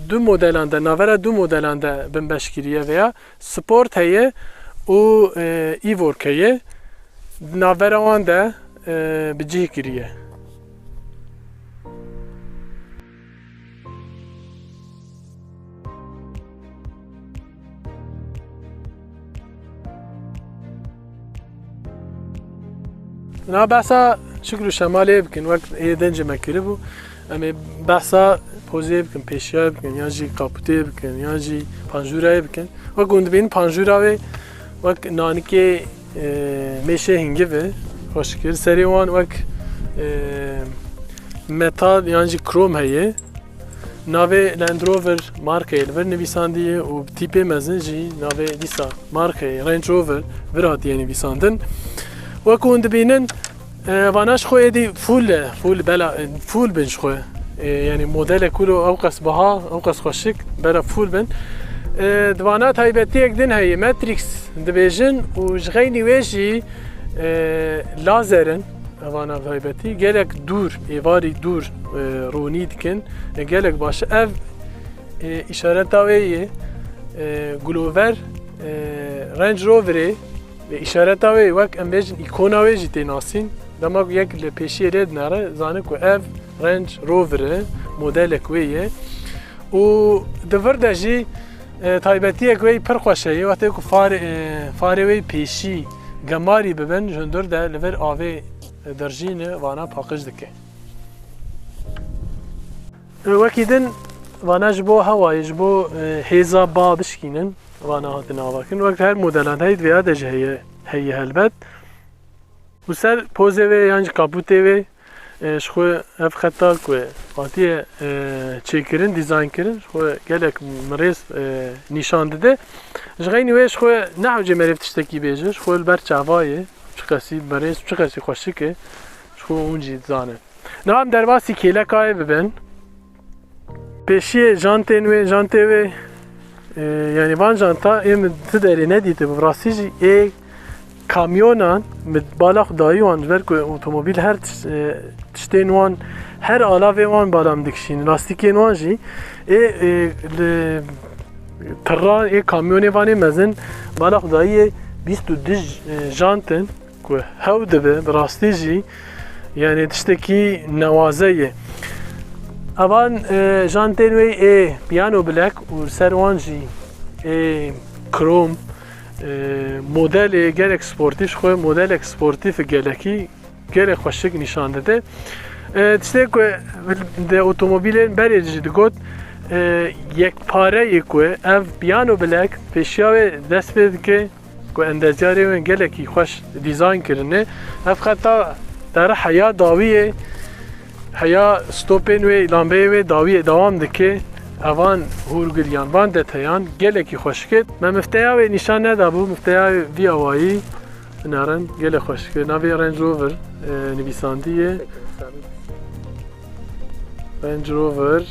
دو مدلان ده ناوره دو مدلان ده بنبشکریه ویا سپورت هیه و ایورک هیه ناوره وان ده بجیه کریه. نه بحثا شکر و شمالی بکن وقت ایدنج مکری بو اما بحثا پوزی بکن پیشیا بکن یا جی کاپوتی بکن یا جی پانجورای بکن و گوند بین پانجوراوی وقت نانکی میشه هنگی به خوشکر سری وان وقت متال یا جی کروم هیه ناوی لندروور مارکه الور نویساندیه و تیپی مزن جی ناوی دیسا مارکه رنج روور وراتیه نویساندن و گوند بینن واناش خوی دی فول بنش خوی یعنی مدل کلو اوقس بها اوقس خوشک برا فول بن دوانات هایبتی یک دن هی ماتریکس دبیجن و جغینی ویجی لازرن وانا هایبتی گلک دور ایواری دور رونی دکن گلک باشه اف اشارت آویه گلوور رنج رووری اشارت آوی وقت ام بیجن ایکون آوی جیتی ناسین دما یک لپیشی رد نره زانه که اف رنج رووره مدل کویه و دورده جی تایبتی اکوی پر خوشه وقتی که فاروی پیشی گماری ببن جندور ده لور آوی درجینه وانا پاکش دکه وکی دن وانا جبو هوای جبو هیزا با بشکینن وانا هاتن آواکن وقت هر مدلان هید ویا ده جه هی هلبت و سر پوزه وی یانج کابوته وی شخو اف خطا که آتیه چیکرین دیزاین کرن شخو گلک مریض نشان داده جغینی وی شخو نحوجه مریف تشتکی بیجه شخو البر چاوایه چقسی مریض چقسی خوشی که شخو اونجی زانه نام در واسی کلک آیه ببین پیشی جانته وی yani van janta em tederi ne dite bu rasici kamyonan mit balak dayıwan ver ku otomobil her tişten wan her alave wan balam dikşin lastiken wan ji terra kamyone vani mezin balak dayı 22 janten ku hevde be rastici yani tişteki nevazeye avan janten ve piano black u serwanji krom model gerek sportif خو model sportif geleki gerek خوشک نشان داده تشته که ده اتومبیلین بریجی دگوت یک پاره که اف پیانو بلک پیشیاو دست بید که اندازیاری و geleki خوش دیزاین کرنه اف خطا در حیا داویه حیا ستوپن و لامبه و داویه دوام دکه اوان هورگلیان وان دتیان geleki خوشکت من مفتاحی و نشان ندابو مفتاحی وی آوایی نارن گله خوشک ناوی رنج روور نویساندیه رنج روور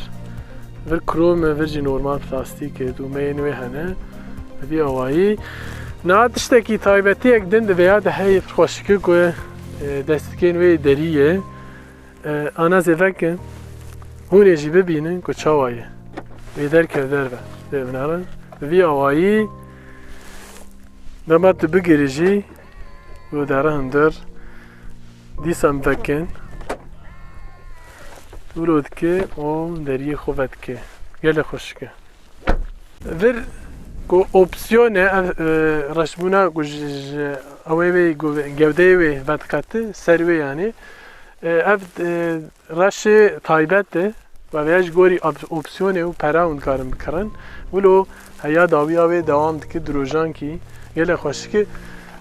ور کروم ورجی نورمال پلاستیک دومه نوی هنه وی آوایی ناتشتکی تایبتی یک دند ویا ده هی خوشکی که دستکین وی دریه آنا زفکن هونه جی ببینن که چاوایه وی در کردر به ببینارن وی آوایی نمات بگیری جی و داره هندر دیسم فکن ولود که و دریه خوبت که گله خوش که ور کو اپسیونه رشمونا اوی گوده وی ودکته سروی یعنی اف رش تایبت و ویش گوری اپسیونه و پراون کارم بکرن ولو هیا داوی آوی دوام دکی دروژان کی گله خوش که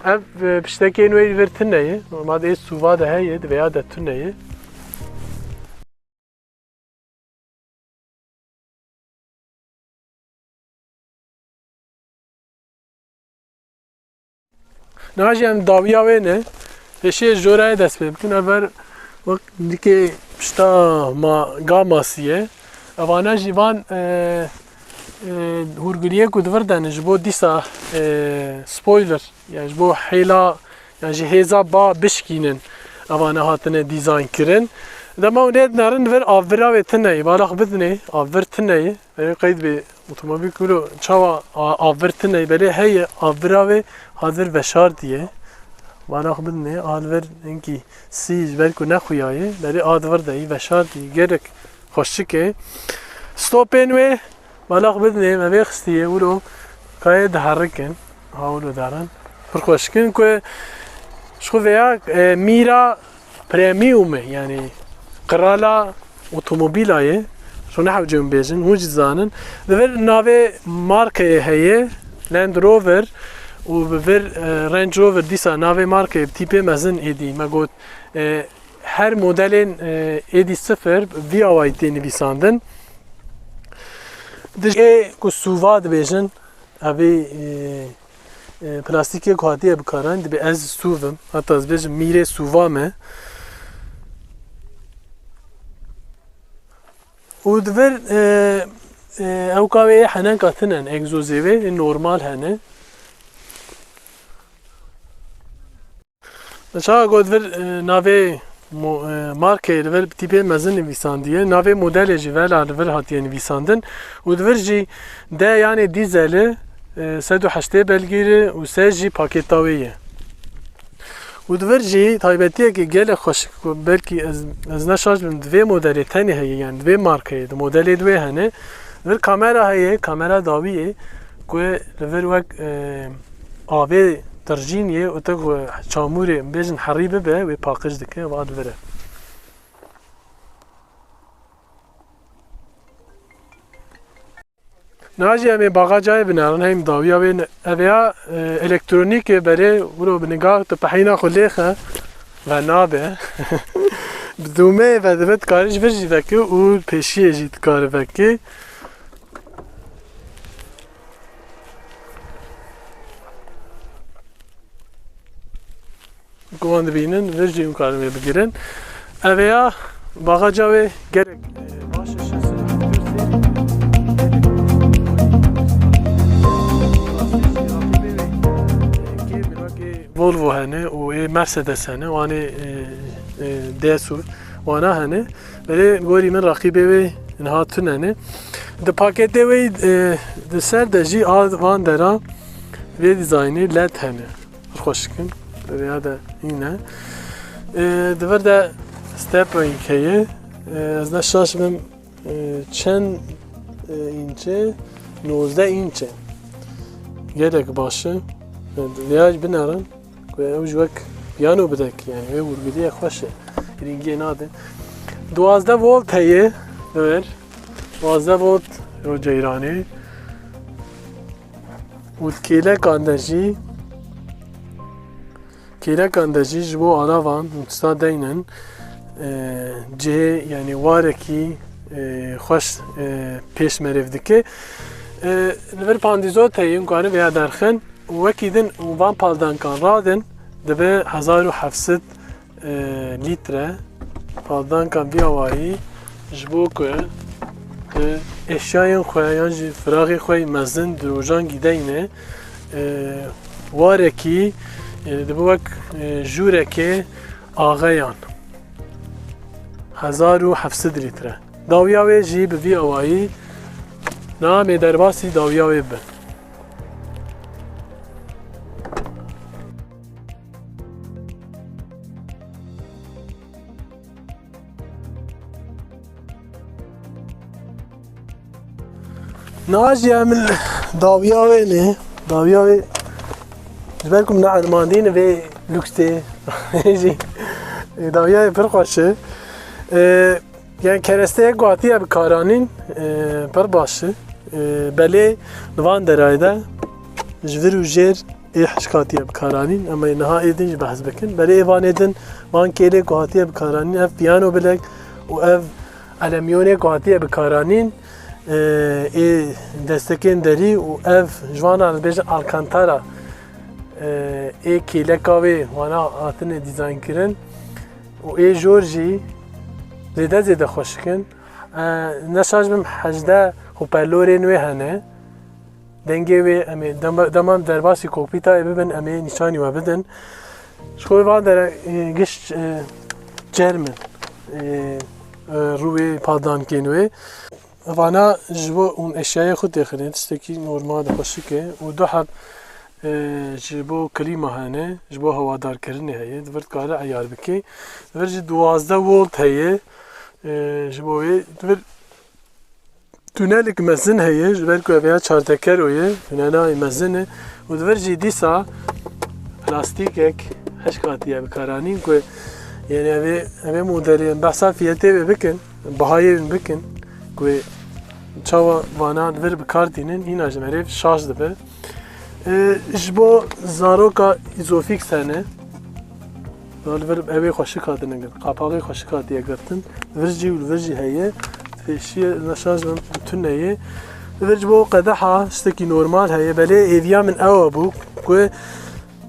اف پشتکی نوی ورتن نیه نورمال ای سووا ده هیه ویا دتون نیه ناجی هم داوی آوی نه پیشی جورای دست بکن اول وقت دیگه پشتا ما گاماسیه اوانا جیوان هورگلیه کد وردن جبو دیسا سپویلر yani جبو حیلا yani هیزا با بشکینن اوانا هاتنه دیزاین کرن Dema unet narin ver avvira ve tınayı. Balak bidne avvir tınayı. Ve kayıt bir otomobil kulu çava avvir tınayı. Böyle hey avvira ve hazır veşar diye. Balak bidne alver enki siz belki ne kuyayı. Böyle advar dahi veşar diye. Gerek hoşçike. Stopen ve balak bidne mevek istiye. Ulu kayıt harriken. Havlu daran. Perkoşkin ki şu veya mira premium yani krala otomobilayı şu ne havcım bezin hucizanın ve nave markaya heye Land Rover و ver Range Rover disa nave markaya tipe mezin edi magot her modelin edi sıfır VIA nivîsandin dişe ku suva dibêjin evê plastikê ku hatiye bikaran dibe ez suvim hatta ez bêjim mîrê suva me û divir ew kavê henenka tinen egzozêvê normal hene Şaha got vir navê markeyê li vir tîpê mezin nivîsandiye navê modelê jî vela li vir hatiye nivîsandin û divir jî D yanê dîzelê 180 belgîrî û sê jî pakêtawê ye û divir jî taybetiyekî gelek xweşik belkî ez neşarj bim divê modelê tenê heye yani divê markeyê di modelê divê hene vir kamera heye kamera dawî ye ku li vir wek avê terjîn ye û te ku çamûrê bêjin herî bibe wê paqij dike va divire Naci em ê bagacayê binarin hem dawiya wê ev ya elektronîk e berê wilo bi nigah tu pehîna xwe lêxe ve nabe bi dûmeyê ve dibe dikarî ji vir jî vekî û pêşiyê jî dikarî vekî Guvan dibînin vir jî karin wê bigirin ev ya bagaca wê gerek baş Volvo hene û Mercedes hene wanê Dessur wana hene belê gorî min raqîbê wê hatin hene di paketê wê di ser de jî van dera vê dîzaynê led hene xweşikin ya da yine divir de stepwing heye ez neşaş bim çend inçe 19 inçe gerek başı liyaj binaran ew ji wek piyano bidek yani wê wurgiliyek xweş e giringiyê nade 12 volt heye divir 12 volt o ceyranê û kêlekan de jî kêlekan de jî ji bo alavan û deynin cihê yani warekî xweş pêş merêv dike li vir pandîzot heye karin vêya derxin û wekî din û van paldankan radin dibe 1700 litre paldankan vî awayî ji bo ku eşyayên xwe yan jî firaxê xwe mezin di rojan gîdeyne warekî dibe wek jûrekê axeyan 1700 litre dawiya wê jî bi vî awayî namê derbasî dawiya wê bin Naciye min dawiya wê ne dawiya wê ji ber ku min armandîn vê lûksê jî dawiya wê pir xweş e yani keresteyek ku hatiye bikaranîn pir baş e belê li van derayê de ji vir û jêr ê hişk hatiye bikaranîn em ê niha êdin jî behs bikin belê êvanê din van kêlê ku hatiye bikaranîn ev piyano bilek û ev elemyonê ku hatiye bikaranîn ê destekên derî û ev ji wan re dibêjin alcantara ê kêleka wê wana hatine dîzaynkirin û ê jor jî zêde zêde xweşikin neşarj bim 18 hoparlorên wê hene dengê wê em ê deman derbasî kokpîta bibin em ê nîşanî we bidin ji xwe van dere gişt cermin روی پادان کنوی وانا جبو اون اشیاء خود داخلی تشتکی نورمال خوشکه و دو حب جبو کلیمه هنه جبو هوادار کردنی هیه دورت کاره عیار بکی دورت 12 ولت هیه جبوی دورت تونلک مزن هیه جبر که بیا 4 تکر اویه تونلای مزنه و دورت دیسا پلاستیک هشکاتیه بکارانین که یعنی اوه مدلی بحثا فیاته بکن بهایی بکن که چاوا وانا دور بکار دینن این اجمره شارژ دبه جبو زاروکا ایزوفیکس هنه دور اوه خوشی کاتنه گرد قاپاقی خوشی کاتیه گرتن ورجی و ورجی هیه فیشی نشاج من بتون هیه دور جبو قدحا شتکی نورمال هیه بله ایویا من اوه بو که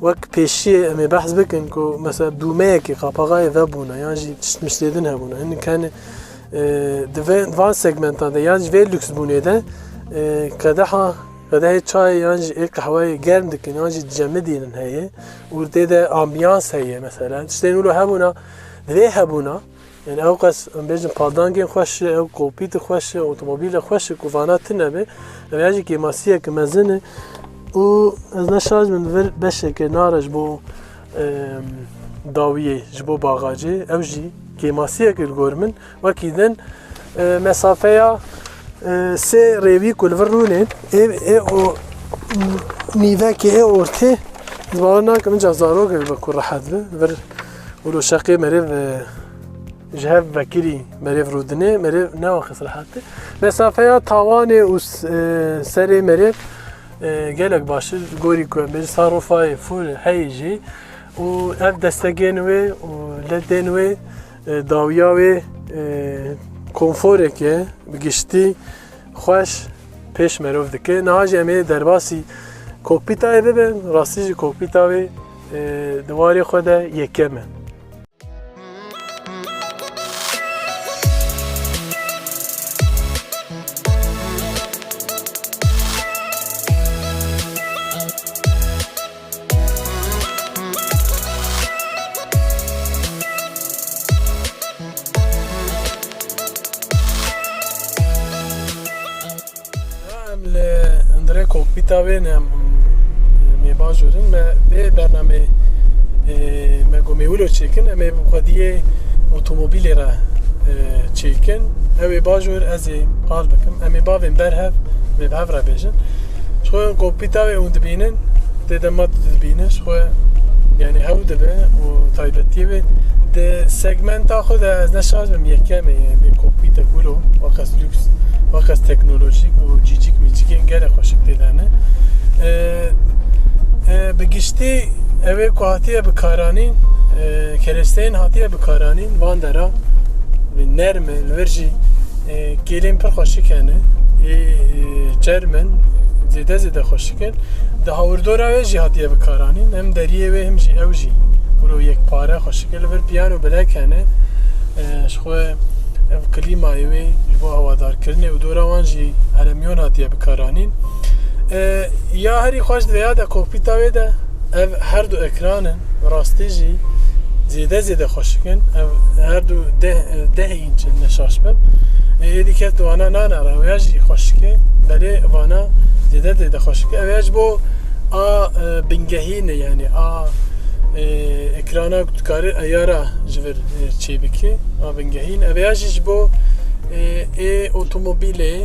وقت پیشی امی بحث بکن که مثلا دومه که قاپاقای و بونه یعنی چشت مشتیدن هبونه هنی کنه دوان سگمنتان ده یعنی وی لکس بونه ده قدح چای یعنی یک قهوه گرم دکن یعنی جمع دینن هیه ورده ده آمبیانس هیه مثلا چشتین اولو هبونه دوی هبونه یعنی او قص بیشتر پادانگین خوشه او کوپیت خوشه اتومبیل خوشه کوفانا تنبه یعنی که ماسیه که مزنه و از نشاز من ور بشه که نارج بو داویه جبو باغاجی اوجی که ماسیه که گورمن وکیدن مسافه یا سه روی کل ورونه او نیوه که اورته زبانه که من جزارو که بکر راحت ور ولو شقی مریض جهاب وکیلی مریض رودنه مریض نواخص راحته مسافه یا تاوان و سر مریض gelek başı gori koymuş sarrafay full heyci o ev desteğin ve o ledden ve daviya ve konfor ki geçti hoş peş merov dike nahaceme derbasi kokpita eve ben rastlıcı kokpita ve duvarı khoda yekeme kokpita ve ne mi bajurin me be bername me gomeulo çekin me qadiye otomobili ra çekin ev bajur az hal bakim em bavin berhav me bavra bejin şu kokpita ve und binen dedemat binen şu yani havde be o taybeti ve de segmenta خود از نشاز بم یکمه به kokpita kulo vakas lüks vakas teknolojik و جیجیک میچیکن گره خوشک دیدنه بگشتی اوه که هاتیه بکارانین کرستین هاتیه بکارانین وان درا نرمه ورژی گلیم پر خوشکنه جرمن زیده خوشکن ده هاوردور اوه جی هاتیه بکارانین هم دریه و هم جی او جی ولو یک پاره خوشکن ور پیانو بلکنه شخوه کلیمایی وی با هوادار کردن و دوروان جی علمیون هاتیه بکارانین یا هری خوش دویا ده کوکپیتا وی ده هر دو اکرانن راستی جی زیده خوشکن هر دو ده اینچ نشاش بم ایدی که وانا نانه رویا جی خوشکه بله وانا زیده خوشکه اویاج بو بنگهینه یعنی ekrana tutarı ayara jver çebiki abingehin evyajiş bu otomobile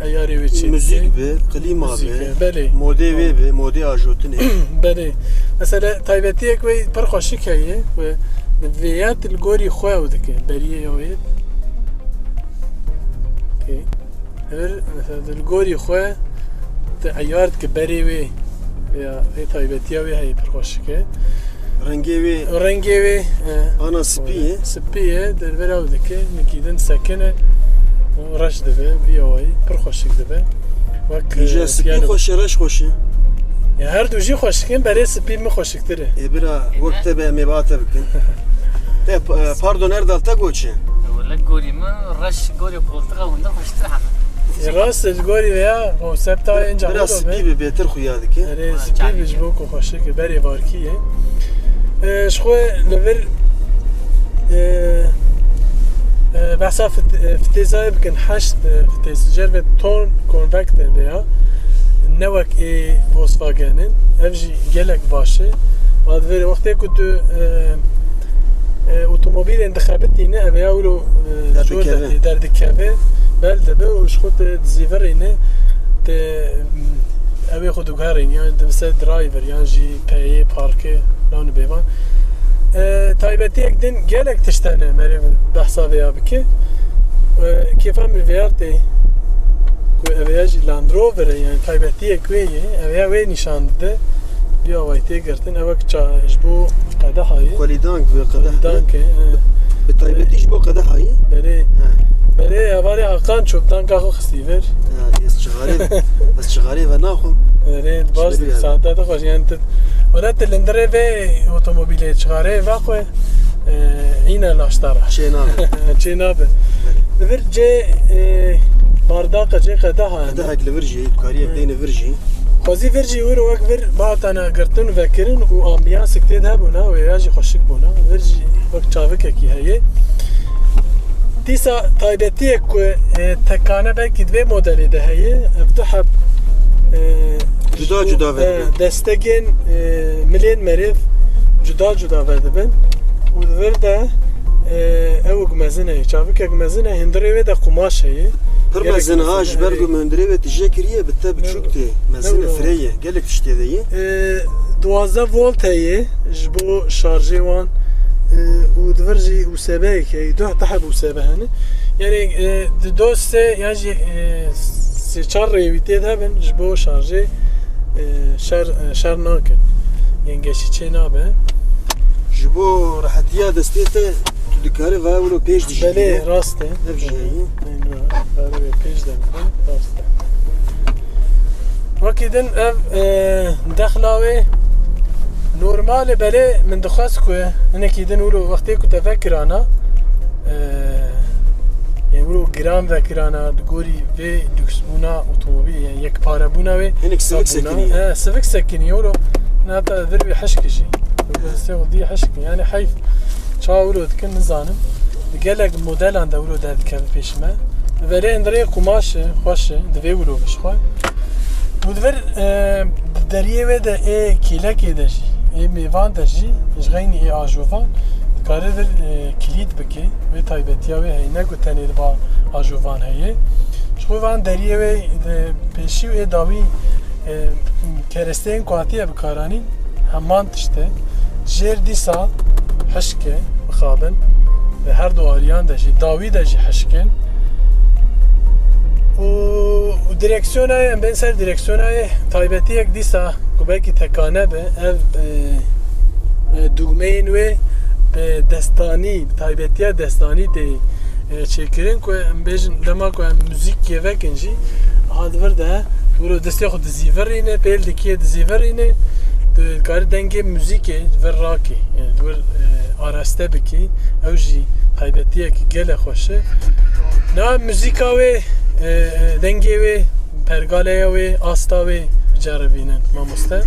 ayarı ve çebiki müzik ve klima ve mode ve mode ajotine bale mesela taybetiyek ve per xoşik heye ve viyat الگوری خواه دکه بریه یاوید اوکی هر مثلا الگوری خواه ayart که بری و یا تایبتیه وی هی پرخوشکه رنگی وی آنا سپیه در براو دکه نکیدن سکنه و رش دبه بیاوی پرخوشک دبه ویجه سپی خوشه رش خوشه یا هر دو جی خوشکن برای سپی می خوشکتره برا وقت به میباته بکن پاردون اردالتا گوچه ولا گوری من رش گوری قلتقه ونده خوشتره همه راست الگوری ویا او سبتا اینجا برا سپی به بهتر خویاده که سپی بجبو که خوشه که بری وارکیه شخوه لور بحثا فتیزای بکن 8 فتیزجر و تون کنوکتر لیا نوک ای فولکسواگنن evji gelek başı. Adveri vakti kutu otomobil entekabetine ev ya ulu derdikeve belde be u şkut ziverine te ev xudu garin yani de mesela driver yani ji peye parke lan bevan taybeti ekdin gelek tiştene merev bahsa veya biki kefam verte ku ev ya ji Land Rover yani taybeti ekveyi ev ya ve nişandı بیا وایتی گرتن اوک چاش بو قده هایی کولیدانک و قده دانکه به تایبتیش بو قده هایی بله بله اولی حقان چوبتان که خو خستیور از چغاری و ناخون بله باز ساعته ده خوش یعنی ولی تلندره و اتومبیل چغاره و خو اینه لاشتاره چه نابه ببر جه بارداق جه قده هایی قده هک لورجی کاری بدین ورجی خوزی ورجی ور وک ور بعدنا گرتن و کرن و آمبیانس کتید هبونا و یاجی خوشک بونا ورجی وک چاوک کی هیه دیسا تایبتی کو تکانه belki dve modeli de heye eftahab juda verdi destekin milyen meriv juda verdi ben u ver de ev gmezine çavuk gmezine hindire ve de kumaş heye پر مزن هاش برگو مهندری و تجاکریه بته بچوکتی مزن فریه گلک تشتی دیه 12 volt heye jbo şarjı wan u dverji USB ki do tahab USB hani yani doste yani se çar revite da ben jbo şarjı şar nakin yani geçi çenabe jbo rahatiya destete dikare ve ulo peş dişi bele raste evjeyi böyle peş de raste vakiden ev daxlawe normal bele min dixwast ku hinek din ûro wextê ku te vekirana yani ûro giran vekirana gorî vê lüksbûna otomobîl yani yekparebûna wê hinek sivik sekiniye sivik sekiniye ûro nata vir wê heşkî jî dî heşkî yani heyf çawa ûro dikin nizanim gelek modelan de ûro derdikeve pêşime verê endirê kumaş xweş e divê ûro bişxwe û divir deriyê wê de ê kêlekê de jî ê mêvan de jî ji xeynî ê ajovan dikare vir kilît bike vê taybetiya wê heye ne ku tenê di ba ajovan heye ji xwe van deriyê wê pêşî ê dawî keresteyên ku hatiye bikaranîn heman tişte jêr dîsa hişke bixabin ve her du ariyan de jî dawî de jî hişkin û direksiyonayê em bên ser direksiyonayê taybetiyek dîsa ku belkî tekane be ev dugmeyên wê bi destanî taybetiya destanî tê çêkirin ku em bêjin dema ku em müzîkê vekin jî hadivir de ûro destê xwe dizîvirîne pêl dikiye dizîvirîne dikarî dengê müzîkê vir rakî yani wir araste bikî ew jî taybetiyekî gelek xweş e na müzîka wê dengê wê pergaleya wê asta wê biceribînin mamoste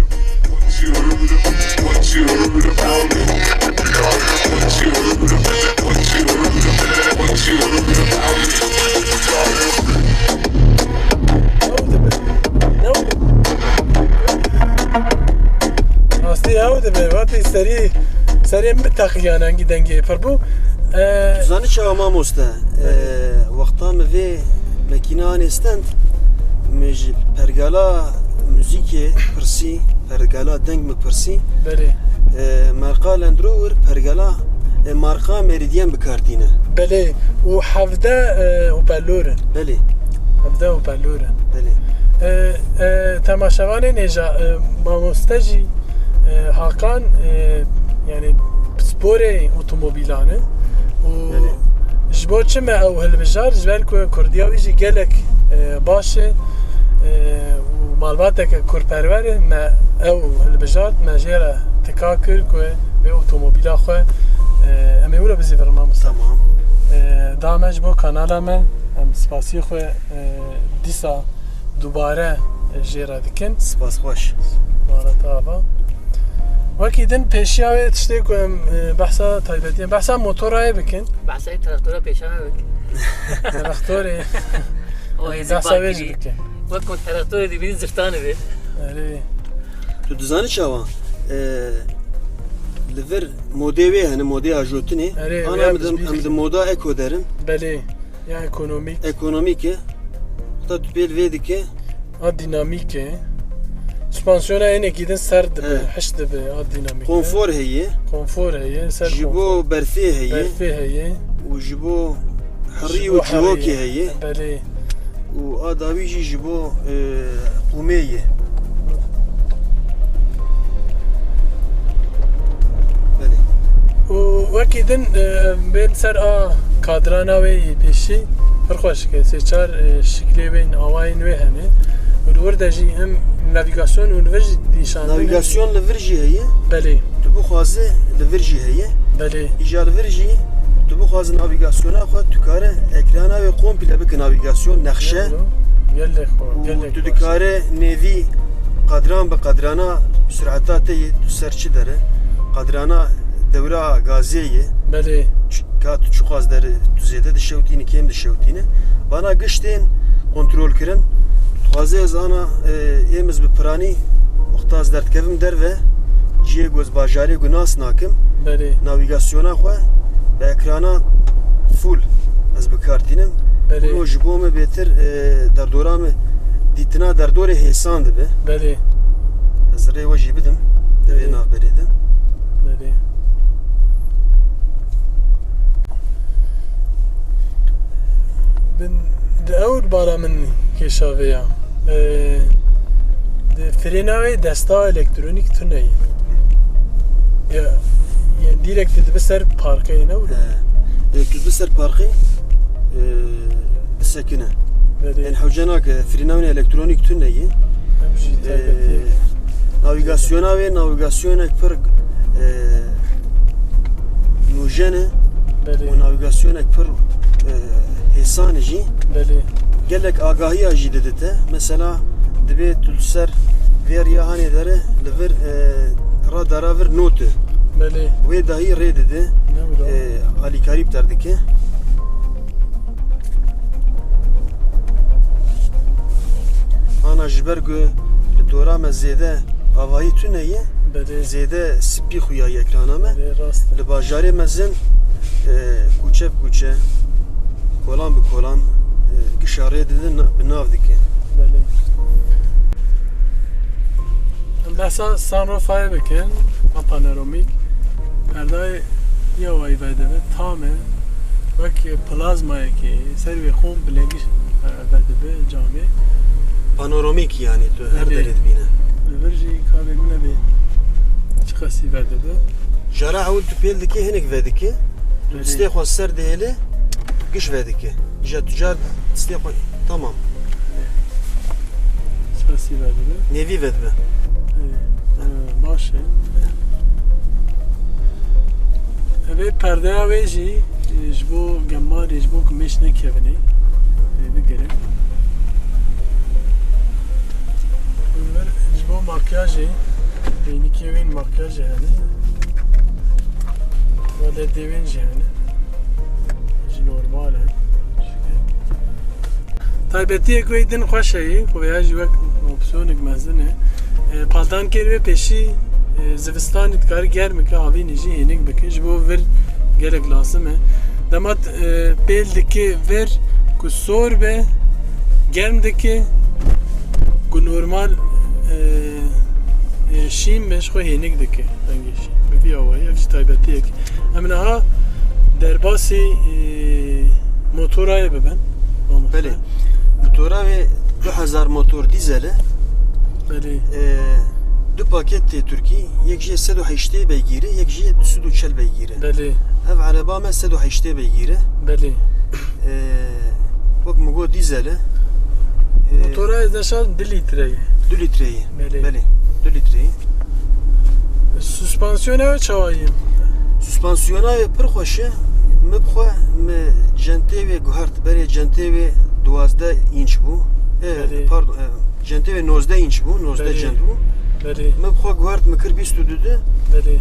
rastî ew dibe watî serî min teqiyan hengî dengê pir bû zanî çawa mamoste wexta me vê mekinan êstend me ji pergala müzîkê pirsî pergala deng me pirsî belê marqa Land Rover pergala marqa Meridian bikartîne belê û hevde hoparlörin belê hevde hoparlörin belê temaşevanên êja mamoste jî hakan yani sporê otomobîlan e û ji bo çi me ew hilbijar ji ber ku Kurdiya wî jî gelek baş e û malbateke kurperwer e me ew hilbijart me jê re tika kir ku vê otomobîla xwe em ê wilo bizîvirin mamoste tamam da me ji bo kanala me em spasiyê xwe dîsa dubare jê re dikin spas xweş marata ava وەکی دن پێشیاوێت شتێک بەحسا تایبەتیە بەحسا مۆتۆرایە بکەن بحثای تراکتورا پیشانه بک تراکتۆرێ او هیزی بەحسا وێژ باکری بکەن وەکو تراکتۆری دیبینی زرتانه بێ تو دزانی چاوا لور مودی وی هنه مودی اجوتنی آره، انا ویا ام بزبیل د مودا اکو درم بەلێ یا ئەکۆنۆمیک ekonomike ta tu pêl vê dike ئا دینامیکێ سوپانسیۆنە هێنێکی دن سەر دەبێ حش دەبێ ئا دینامیک konfor heye کۆنفۆر هەیە سەر ji bo berfê heye بەرفێ هەیە û ji bo herî û civokê heye بەلێ û a dawî jî ji bo qûmê ye belê و وەکی دن بێن سەر ئا کادرانە وێ پێشی پڕ خۆشکە سێ چار شکلێ بین ئاوای نوێ هەنێ وەردەژی ئەم ناڤیگاسیۆن و نوێژ دیشان navigasyon li vir jî heye بەلێ tu bixwaze li vir jî heye بەلێ îja li vir jî tu bixwaze navigasyona xwe tu kare ekrana wê komple bike navigasyon nexşe gelek û tu dikare nêvî qedran bi qedrana süreta te yê tu ser çi dere qedrana dewra gazê yê بەلێ ka tu çuqaz derê tu zêde dişewtînî kêm dişewtîne bana giştên kontrol kirin dixwaze ez ana êm ez bi piranî wexta ez derdkevim derve ciyê gozbajarê gu nas nakim بەلێ navigasyona xwe bi ekrana full ez bikartînim بەلێ o ji bo me bêtir derdora me dîtina derdorê hêsan dibe بەلێ ez rê we jî bidim devê navberê de بەلێ ئەو بارا من کێشاوەیە فرێناوێ دەستا ئەلکترۆنیک تونەیە دیرێک دەبێت سەر پارکەی نەور tu bi ser parkê bisekine بەلێ yani hewce nake frînavên elektronik tune ye ئەم ژی تایبەتیە navigasyona wê navigasyonek pir nûjene بەلێ û navigasyonek pir hêsan jî بەلێ gelek agahiya jî didite mesela divê tu li ser vêr ya hanê dere li vir radara vir note بەلێ wê dahî rê dide نەورە alîkarî bi derdike ana ji ber ku li dora me zêde avahî tune ye بەلێ zêde spî xuya ye ekrana me بەلێ ڕاستە li bajarê me zin kûçe bi kûçe kolan bi kolan gişa rê didin bi nav dike بله بحثا سانروفای بکن و پانورامیک پردای یه وای ویده به تامه وکی پلازمایه که سروی خون بلنگیش ویده به جامعه panoramik yani tu her Belê. derê dibîne Verji kahve mine be çıkası verde be jara ewl tu pêl dikê hinek vedike tu stê xwe ser dihêle giş vedike ja tu car stê xwe tamam çıkası verde be nevî vedbe باشه ve perdeye ve jbo gemar jbo kumeş ne kevine bir gerek bunlar jbo makyajı beyni kevin makyajı yani böyle devin yani normal taybetiye koydun xoşayı koyaj ve opsiyonik mezene paltan kerve peşi zivistan itkar germe ki havi niji yenik beke jbo ver gerek lazım e damat beldeki ver ku sor be germdeki ku normal şim beş xo yenik deke dengeş bir havayı ev taybetiye ki hemen ha derbasi motoraya be ben Belê motora ve 2000 motor dîzele Belê du paket tê Tirkî yek jê 180 beygîrê yek jê 240 beygîrê belê ev ereba me 180 beygîrê belê wek min got dîzele motora edeşan 1 litreye 2 litreyê Belê. belê 2 litreyê süspansiyona ve çavayım Süspansiyona ve pir xweş e me bixwe me centê wê guhert berê centê wê 12 înç bû Belê. pardon centê wê 19 înç bû 19 Belê. cent bû بله Me bixwe guhert mikir bîst û dudu. بله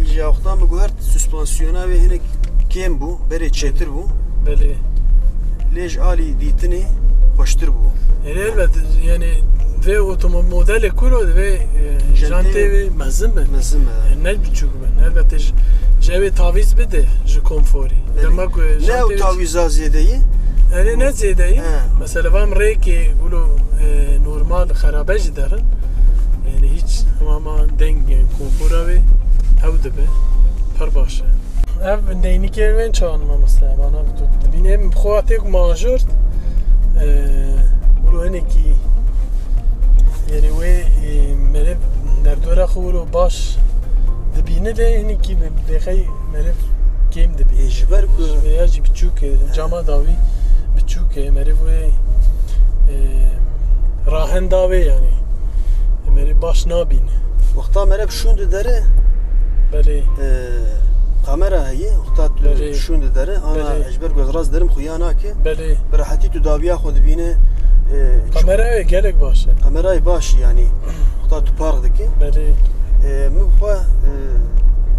İja wexta me guhert süspansiyona wê hinek kêm bû, berê çêtir bû. بله Lê ji alî dîtinê xweştir bû. yani elbette yani ve otomobil modeli kuru ve jante ve mezin ben. Mezin me. Ne biçuk ben. Elbette jevi taviz bide ji konfori. Demek ki Ne ew tawîza zêdeyî? yani ne zedeyi? He. Mesela vam reki ulu normal xarabe ji derin. Yani hiç ama deng yani konfora ve ev dibe per başa. Ev deyni ki ben çağırma mesela bana tut. Benim xwatek majort ulu hani ki yani ve meref derdora xulu baş dibine de hani ki bekay meref kim dibi. Ji ber ku Veya biçuk cama davi biçuk meref ve rahen davi yani. Meref baş nabine. wexta me re şûn di dere Beli kamera heye wexta Belê. tu şûn di dere ana Belê. ji ber ku ez rast derim xuya nake. beli Bi rehetî tu daviya xwe dibîne kamera gelek başa. kamerayê baş yani wexta tu park dikî. Beli Min bixwe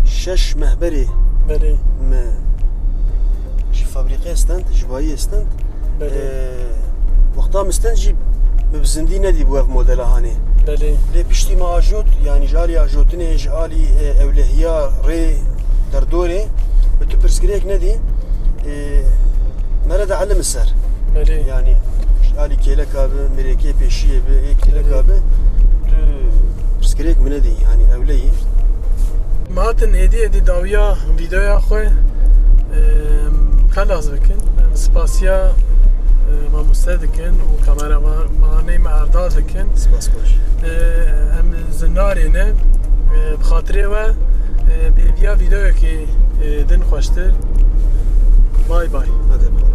şeş mehberê beli me ji fabrîqê stend, ji bayiyê stend. beli Wexta min stend jî bi zindî nedî bu ev modela hanê. beli Lê piştî me ajot yani ji alî ajotinê ji alî ewlehiya rê derdorê bi tu pirsgirêk nedî me re de elim ser. beli Yani ji alî kêleka bi mirêkê pêşiyê bi ê kêleka bi tu pirsgirêk min nedî yani ewleyî. Matin edi daviya videoya xwe xelas bikin. Spasiya mamûste dikin û kameramanê me erdal dikin. Spas baş. Em zinarê ne bi xatirê we bêviya videoyekê din xweştir. Bay bay. Hadi.